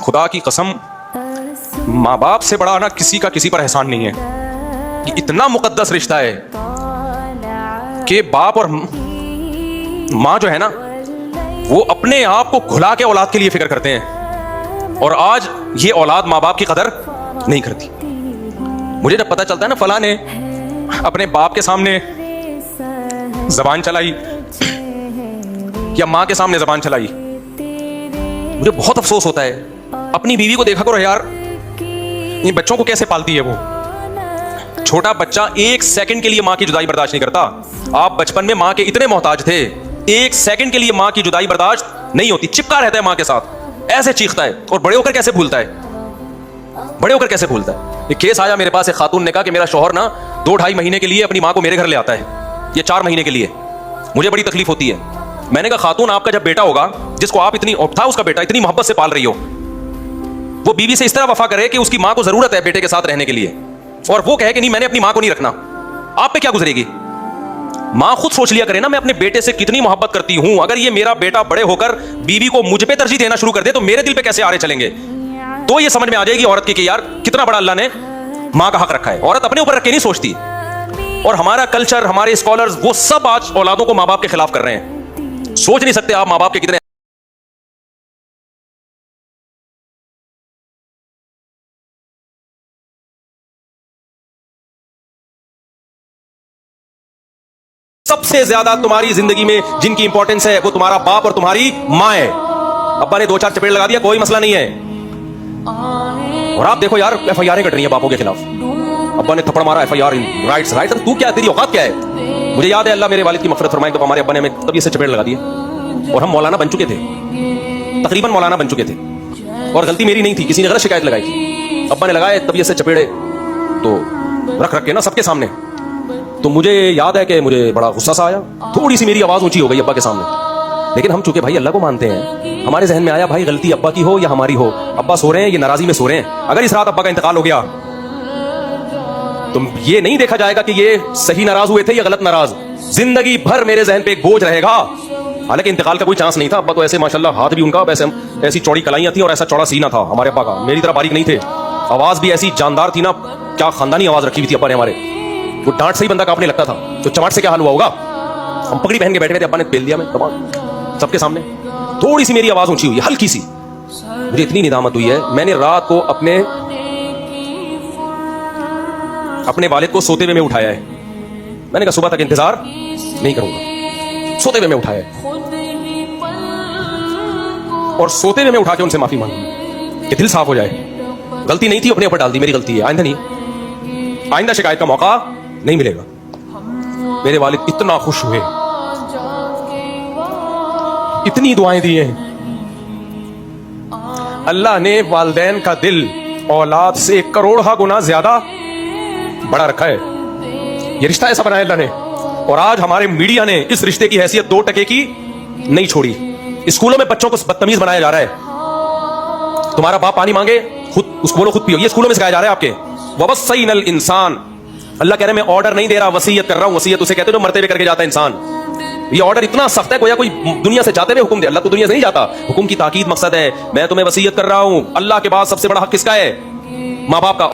खुदा की कसम, माँ बाप से बड़ा ना किसी का किसी पर एहसान नहीं है। ये इतना मुकद्दस रिश्ता है कि बाप और माँ जो है ना, वो अपने आप को घुला के औलाद के लिए फिक्र करते हैं। और आज ये औलाद माँ बाप की कदर नहीं करती। मुझे जब पता चलता है ना फला ने अपने बाप के सामने जबान चलाई या माँ के सामने जबान चलाई, मुझे बहुत अफसोस होता है। अपनी बीवी को देखा करो यार, इन बच्चों को कैसे पालती है वो। छोटा बच्चा एक सेकंड के लिए माँ की जुदाई बर्दाश्त नहीं करता। आप बचपन में माँ के इतने मोहताज थे, एक सेकंड के लिए माँ की जुदाई बर्दाश्त नहीं होती, चिपका रहता है माँ के साथ, ऐसे चीखता है। और बड़े होकर कैसे भूलता है, बड़े होकर कैसे भूलता है। एक केस आया मेरे पास, एक खातून ने कहा कि मेरा शौहर ना 2-2.5 महीने के लिए अपनी माँ को मेरे घर ले आता है, ये 4 महीने के लिए। मुझे बड़ी तकलीफ होती है। मैंने कहा खातून, आपका जब बेटा होगा, जिसको आप इतनी था उसका बेटा, इतनी मोहब्बत से पाल रही हो, वो बीवी से इस तरह वफा करे कि उसकी माँ को जरूरत है बेटे के साथ रहने के लिए, और वो कहे कि नहीं मैंने अपनी माँ को नहीं रखना, आप पे क्या गुजरेगी। माँ खुद सोच लिया करे ना, मैं अपने बेटे से कितनी मोहब्बत करती हूं। अगर ये मेरा बेटा बड़े होकर बीवी को मुझ पे तरजीह देना शुरू कर दे तो मेरे दिल पे कैसे आरे चलेंगे। तो ये समझ में आ जाएगी औरत की कि यार कितना बड़ा अल्लाह ने माँ का हक रखा है। औरत अपने ऊपर रख के नहीं सोचती। और हमारा कल्चर, हमारे स्कॉलर्स, वो सब आज औलादों को माँ बाप के खिलाफ कर रहे हैं। सोच नहीं सकते आप माँ बाप के कितने सबसे ज्यादा तुम्हारी जिंदगी में जिनकी इंपॉर्टेंस है वो तुम्हारा बाप और तुम्हारी माँ है। अब्बा ने 2-4 चपेट लगा दिया, कोई मसला नहीं है। और आप देखो यार, एफआईआर कट रही है बापों के खिलाफ। अब्बा ने थप्पड़ मारा, एफआईआर, राइट्स। तू क्या, तेरी औकात क्या है। मुझे याद है, अल्लाह मेरे वालिद की मगफिरत फरमाए, तो हमारे अब्बा ने हमें तभी से चपेट लगा दिए। और हम मौलाना बन चुके थे, तकरीबन मौलाना बन चुके थे, और गलती मेरी नहीं थी, किसी ने गलत शिकायत लगाई थी। अब्बा ने लगाए तभी से चपेड़े, तो रख के ना सबके सामने। तो मुझे याद है कि मुझे बड़ा गुस्सा सा आया, थोड़ी सी मेरी आवाज ऊंची हो गई अब्बा के सामने। लेकिन हम चूंकि भाई अल्लाह को मानते हैं, हमारे जहन में आया भाई गलती अब्बा की हो या हमारी हो, अब्बा सो रहे हैं, ये नाराजी में सो रहे हैं। अगर इस रात अब्बा का इंतकाल हो गया तो ये नहीं देखा जाएगा कि ये सही नाराज हुए थे या गलत नाराज। जिंदगी भर मेरे जहन पे एक बोझ रहेगा। हालांकि इंतकाल का कोई चांस नहीं था। अब्बा तो ऐसे माशाल्लाह, हाथ भी उनका वैसे, ऐसी चौड़ी कलाइयां थी और ऐसा चौड़ा सीना था हमारे अब्बा का, मेरी तरह बारीक नहीं थे। आवाज भी ऐसी जानदार थी ना, क्या खानदानी आवाज रखी हुई थी अब्बा ने हमारे। वो डांट से ही बंदा कांपने लगता था, तो चमाट से क्या हाल हुआ होगा। हम पगड़ी पहन के बैठे थे, अब्बा ने पेल दिया मैं तमाम सबके सामने। थोड़ी सी मेरी आवाज ऊंची हुई, हल्की सी। मुझे इतनी निदामत हुई है, मैंने रात को अपने वालिद को सोते हुए में उठाया है। मैंने कहा सुबह तक इंतजार नहीं करूंगा, सोते हुए में उठाया है। और सोते हुए में उठा के उनसे माफी मांगी कि दिल साफ हो जाए। गलती नहीं थी, अपने ऊपर डाल दी, मेरी गलती है, आइंदा नहीं, आइंदा शिकायत का मौका नहीं मिलेगा। मेरे वालिद इतना खुश हुए, इतनी दुआएं दी हैं। अल्लाह ने वालिदैन का दिल औलाद से 1 करोड़ गुना ज्यादा बड़ा रखा है। ये रिश्ता ऐसा बनाया अल्लाह ने। और आज हमारे मीडिया ने इस रिश्ते की हैसियत 2 टके की नहीं छोड़ी। स्कूलों में बच्चों को बदतमीज बनाया जा रहा है। तुम्हारा बाप पानी मांगे, खुद उसको बोलो खुद पियो, ये स्कूलों में सिखाया जा रहा है आपके। वबस्सैनल इंसान, अल्लाह कह रहे मैं ऑर्डर नहीं दे रहा, वसीयत कर रहा हूं। वसीयत उसे कहते हैं जो मरते हुए करके जाता है इंसान। ये ऑर्डर इतना सख्त है, कोई दुनिया से जाते हुए हुक्म दे। अल्लाह तो दुनिया से नहीं जाता, हुक्म की ताकीद मकसद है। मैं तुम्हें वसीयत कर रहा हूं। अल्लाह के बाद सबसे बड़ा हक किसका है? माँ बाप का।